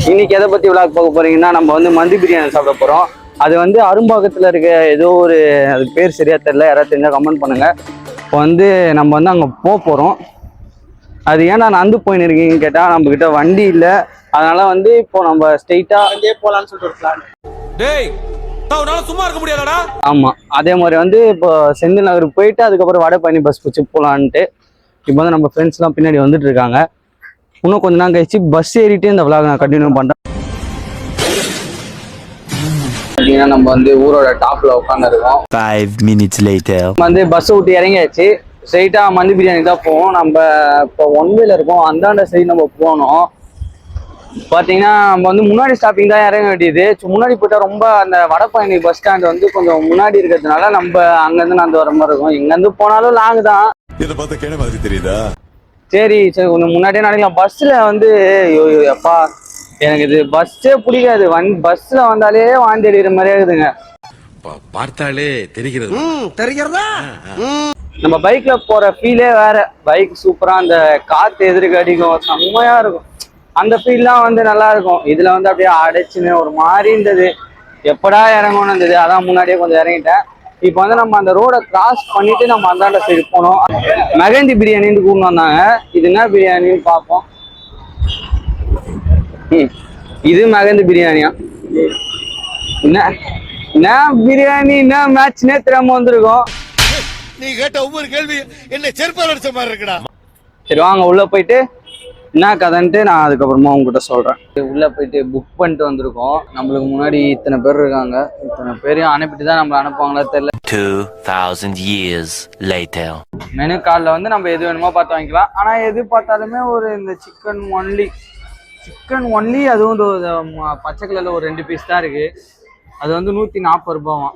இன்னைக்கு எதை பத்தி விளாக் பார்க்க போறீங்கன்னா, நம்ம வந்து மந்தி பிரியாணி சாப்பிட போறோம். அது வந்து அரும்பாக்கத்துல இருக்க ஏதோ ஒரு, அது பேர் சரியா தெரியல, யாராவது தெரிஞ்சா கமெண்ட் பண்ணுங்க. இப்போ வந்து நம்ம வந்து அங்க போறோம். அது ஏன்னா நடந்து போயின்னு இருக்கீங்கன்னு கேட்டா, நம்ம கிட்ட வண்டி இல்ல. அதனால வந்து இப்போ நம்ம ஸ்ட்ரெயிட்டா அங்கேயே போலான்னு சொல்லிட்டு ஒரு பிளான். டேய் சும்மா இருக்க முடியாதடா. ஆமா, அதே மாதிரி வந்து இப்போ செந்தில் நகருக்கு போயிட்டு அதுக்கப்புறம் வடபழனி பஸ் பிடிச்சி போலான்ட்டு இப்போ வந்து நம்ம ஃப்ரெண்ட்ஸ் எல்லாம் பின்னாடி வந்துட்டு இருக்காங்க. இன்னும் கொஞ்ச நாள் கழிச்சு பஸ் ஏறிட்டு இந்த விளாக் நான் கண்டினியூ பண்றேன். நம்ம வந்து ஊரோட டாப்ல உட்காந்துருக்கோம். 5 minutes later வந்து பஸ் விட்டு இறங்கியாச்சு. ஸ்ட்ரெயிட்டா மந்தி பிரியாணி தான் போவோம். நம்ம இப்போ ஒன்வேல இருக்கோம். அந்தாண்ட சைடு நம்ம போனோம். பாத்தீங்கன்னா நம்ம வந்து முன்னாடி ஸ்டாப்பிங் தான் இறங்க வேண்டியது. முன்னாடி போயிட்டா ரொம்ப அந்த வடபழனி பஸ் ஸ்டாண்ட் வந்து கொஞ்சம் முன்னாடி இருக்கிறதுனால நம்ம அங்கிருந்து நடந்து வர மாதிரி இருக்கும். இங்க இருந்து போனாலும் லாங் தான். இத பார்த்தா கேன மாதிரி தெரியுதா? சரி கொஞ்சம் முன்னாடியே நடக்கலாம். பஸ்ல வந்து அப்பா எனக்கு இது பஸ்ஸே பிடிக்காது. பஸ்ல வந்தாலே வாந்தி அடிக்கிற மாதிரியே இருக்குதுங்க. பார்த்தாலே தெரிகிறது. தெரிகிறதா? நம்ம பைக்ல போற ஃபீலே வேற. பைக் சூப்பரா அந்த காத்து எதிர்க்கு அடிக்கும், செம்மையா இருக்கும். அந்த ஃபீல்லாம் வந்து நல்லா இருக்கும். இதுல வந்து அப்படியே அடைச்சுன்னு ஒரு மாதிரி இருந்தது. எப்படா இறங்கணும்னு இருந்தது. அதான் முன்னாடியே கொஞ்சம் இறங்கிட்டேன். இப்போ வந்து நம்ம அந்த ரோடை கிராஸ் பண்ணிட்டு நம்ம அந்தாண்ட சைடு போனோம். மெகந்தி பிரியாணின்னு கூப்பிட்டு வந்தாங்க. இது என்ன பிரியாணின்னு பார்ப்போம். இது மெகந்தி பிரியாணியா? என்ன பிரியாணி, என்ன மேட்ச்னே தெரியாம வந்திருக்கோம். நீ கேட்ட ஒவ்வொரு கேள்வி என்ன செருப்பால் அடிச்ச மாதிரி இருக்குடா. சரி வாங்க உள்ள போயிட்டு என்ன கதைன்ட்டு நான் அதுக்கப்புறமா உங்ககிட்ட சொல்றேன். உள்ள போயிட்டு புக் பண்ணிட்டு வந்திருக்கோம். நம்மளுக்கு முன்னாடி இத்தனை பேர் இருக்காங்க. இத்தனை பேரையும் அனுப்பிட்டு தான் நம்மள அனுப்புவாங்களா தெரியல. 2000 years later மெனு கார்டில் வந்து நம்ம எது வேணுமோ பார்த்து வாங்கிக்கலாம். ஆனா எது பார்த்தாலுமே ஒரு இந்த சிக்கன் ஒன்லி அதுவும் பச்சை கலர்ல ஒரு 2 பீஸ் தான் இருக்கு. அது வந்து 140 ரூபாவாம்.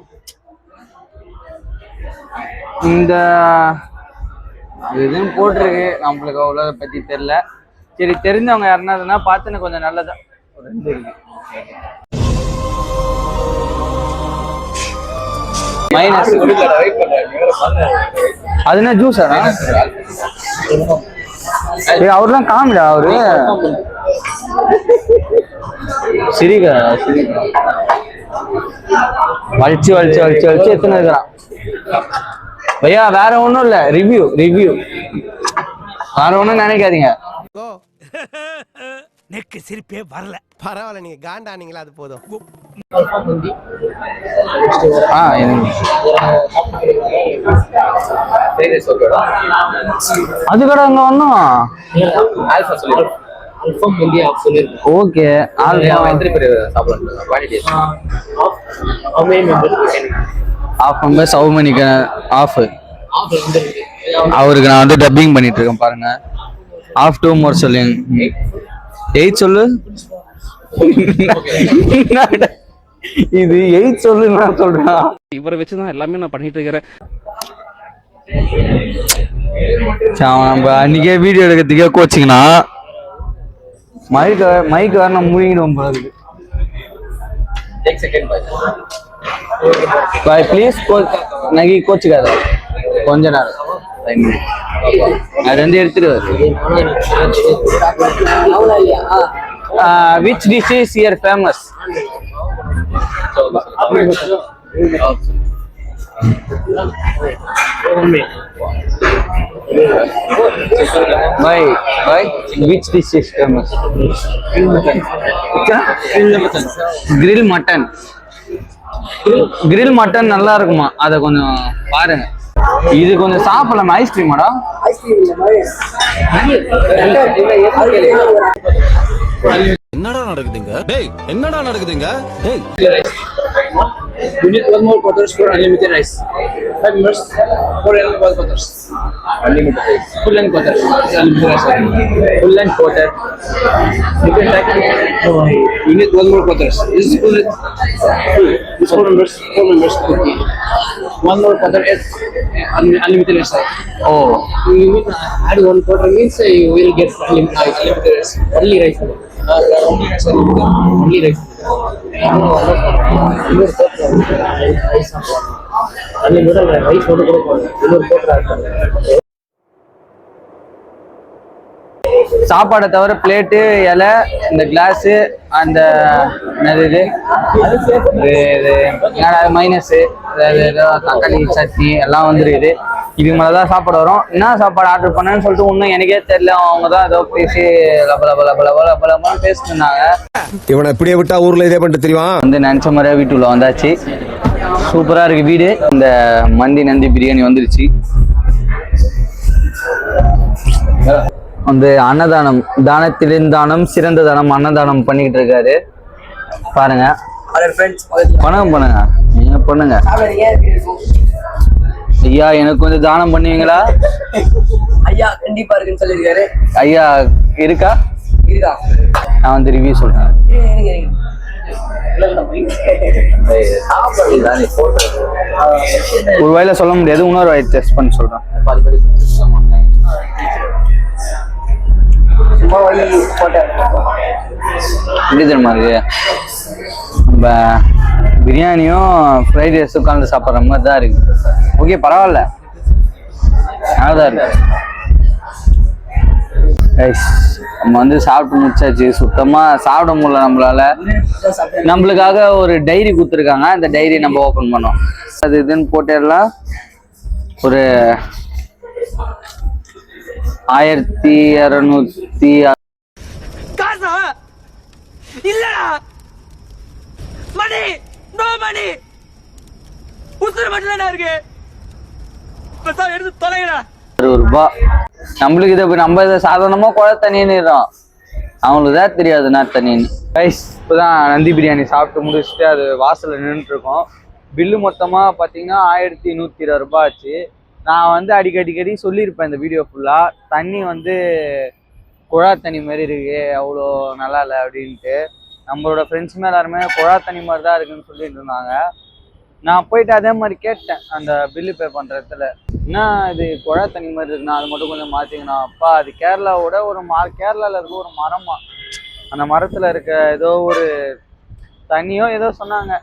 இந்த இதுன்னு போட்டிருக்கு. நம்மளுக்கு அவ்வளோ பத்தி தெரியல. சரி தெரிஞ்சவங்க யாருன்னா பார்த்துன்னு கொஞ்சம் நல்லதா ஒரு 2 இருக்கு. மைனஸ் அது என்ன ஜூஸ்? அவரு தான் காமிடா. அவரு சிரிக்க வலிச்சு எத்தனை இருக்கிறான் பையா. வேற ஒண்ணும் இல்ல, ரிவ்யூ வேற ஒண்ணும் நினைக்காதீங்க. நெக்கு சிரிப்பே வரல. பரவாயில்ல, நீங்க காண்டானீங்களா, அது போதும். அது கூட அங்க ஒன்னும் ஓகே. அவருக்கு நான் வந்து டப்பிங் பண்ணிட்டு இருக்கேன் பாருங்க. ஆஃப் 2 more சொல்லுங்க. 8 சொல்லு. இது 8 சொல்லு நான் சொல்றேன். இவரை வச்சுதான் எல்லாமே நான் பண்ணிட்டு இருக்கிறேன். நம்ம அன்னைக்கே வீடியோ எடுக்கிறதுக்கே கோச்சிங்கன்னா மைக் வேற நான் மூழ்கிடுவோம் போல இருக்கு. பாய் ப்ளீஸ் நகி கோச்சுக்காத கொஞ்ச நேரம். அது வந்து எடுத்துட்டு which dish is here famous? Why which dish is famous? grill mutton நல்லா இருக்குமா? அத கொஞ்சம் பாருங்க. இது கொஞ்சம் சாப்பிடலாம். ஐஸ்கிரீமாடா? என்னடா நடக்குதுங்க? டேய் என்னடா நடக்குதுங்க? டேய் you need 1 more quarters for unlimited rice. 5 members, 4 quarters. Unlimited rice. Full and quarter. Unlimited rice. Full and quarter. You can take. You need 1 more quarters. This is full. This 4 members. 50. 1 more quarter is unlimited rice. Oh. You need add 1 quarter means you will get unlimited rice. Only rice. Only rice. சாப்பாடை தவிர plate, இலை, இந்த class, அந்த என்னது minus, தக்காளி சட்னி எல்லாம் வந்துருக்குது. இது மேலே தான் சாப்பாடு வரும். என்ன சாப்பாடு ஆர்டர் பண்ணேன்னு சொல்லிட்டு இன்னும் எனக்கே தெரியல. அவங்க தான் ஏதோ பேசி லபலபலன்னு பேசினாங்க. இவனை இப்படியே விட்டா ஊர்ல இதே பண்ணிட்டு தெரியுமா வந்து நினச்ச மாதிரியே வீட்டுக்குள்ள வந்தாச்சு. சூப்பராக இருக்கு வீடு. இந்த மந்தி நந்தி பிரியாணி வந்துருச்சு. வந்து அன்னதானம், தானத்திலிருந்தானம் சிறந்த தானம், அன்னதானம் பண்ணிக்கிட்டு இருக்காரு பாருங்க. பண்ணுங்க நீங்க பண்ணுங்க. ஐயா எனக்கு வந்து தானம் பண்ணுவீங்களா? ஐயா கண்டிப்பா இருக்குன்னு சொல்லியிருக்காரு. ஐயா இருக்கா? நான் வந்து ரிவ்யூ சொல்றேன். ஒரு வாயில சொல்ல முடியாது, இன்னொரு வாய் டெஸ்ட் பண்ணி சொல்றேன். எப்படி தெரியுமா இருக்கு? நம்ம பிரியாணியும் ஃப்ரைட் ரைஸும் உட்காந்து சாப்பிட்ற மாதிரி தான் இருக்கு. ஓகே பரவாயில்ல, நல்லாதான் இருக்கு. நம்ம வந்து சாப்பிட்டு முடிச்சாச்சு. சுத்தமா சாப்பிட முடியல நம்மளால. நம்மளுக்காக ஒரு டைரி கொடுத்துருக்காங்க. அந்த டைரி நம்ம ஓபன் பண்ணோம். அது இதுன்னு போட்டெல்லாம் ஒரு 1200 காசா இல்லடா, மணி நோ மணி, உசுறு மட்டும் இருக்கு. எடுத்து தொலைங்கடா. 60 ரூபாய். நம்மளுக்கு இதை நம்ம இதை சாதாரணமா குழ தண்ணின்னுறோம். அவங்களுக்கு தான் தெரியாது நான் தண்ணின்னு. ரைஸ் இப்போதான் நந்தி பிரியாணி சாப்பிட்டு முடிச்சுட்டு அது வாசல்ல நின்றுட்டு இருக்கோம். பில்லு மொத்தமா பார்த்தீங்கன்னா 1120 ரூபாய் ஆச்சு. நான் வந்து அடிக்கடி சொல்லியிருப்பேன் இந்த வீடியோ ஃபுல்லா, தண்ணி வந்து குழா தண்ணி மாதிரி இருக்கு, அவ்வளோ நல்லா இல்லை அப்படின்ட்டு. நம்மளோட ஃப்ரெண்ட்ஸுமே எல்லாருமே குழா தண்ணி மாதிரி தான் இருக்குன்னு சொல்லிட்டு இருந்தாங்க. நான் போயிட்டு அதே மாதிரி கேட்டேன் அந்த பில்லு பே பண்ணுற இடத்துல, என்ன இது குழா தண்ணி மாதிரி இருக்குண்ணா, அது மட்டும் கொஞ்சம் மாற்றிங்கண்ணா. அப்பா அது கேரளாவோட ஒரு கேரளாவில் இருக்க ஒரு மரமா, அந்த மரத்தில் இருக்க ஏதோ ஒரு தண்ணியோ ஏதோ சொன்னாங்க.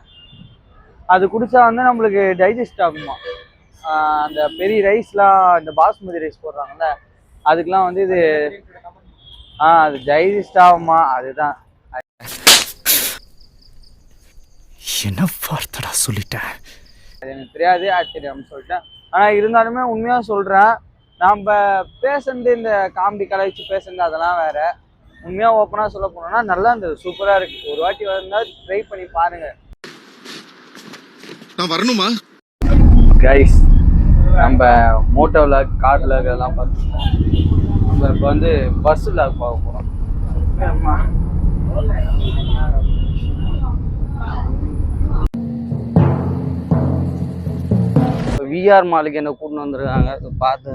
அது குடிச்சா வந்து நம்மளுக்கு டைஜஸ்ட் ஆகுமா. அந்த பெரிய ரைஸ்லாம், இந்த பாஸ்மதி ரைஸ் போடுறாங்கல்ல, அதுக்கெலாம் வந்து இது அது டைஜஸ்ட் ஆகுமா. அதுதான் என்ன வார்த்தைடா சொல்லிட்டேன். அது எனக்கு தெரியாது, ஆச்சரியம் சொல்லிட்டேன். ஆனால் இருந்தாலுமே உண்மையாக சொல்கிறேன், நம்ம பேசுறது இந்த காமெடி கலாய்ச்சி பேசுறது அதெல்லாம் வேற. உண்மையாக ஓப்பனாக சொல்ல போனோம்னா நல்லா இருந்தது, சூப்பராக இருக்கு. ஒரு வாட்டி வந்தால் ட்ரை பண்ணி பாருங்க. நான் வரணுமா? கைஸ் நம்ம மோட்டோ விளாக், கார் விளாக் எல்லாம் பார்த்துருக்கோம். நம்ம இப்போ வந்து பஸ் விளாக் பார்க்க போகிறோம். விஆர் மாலுக்கு என்ன கூட்டின்னு வந்துருக்காங்க பார்த்து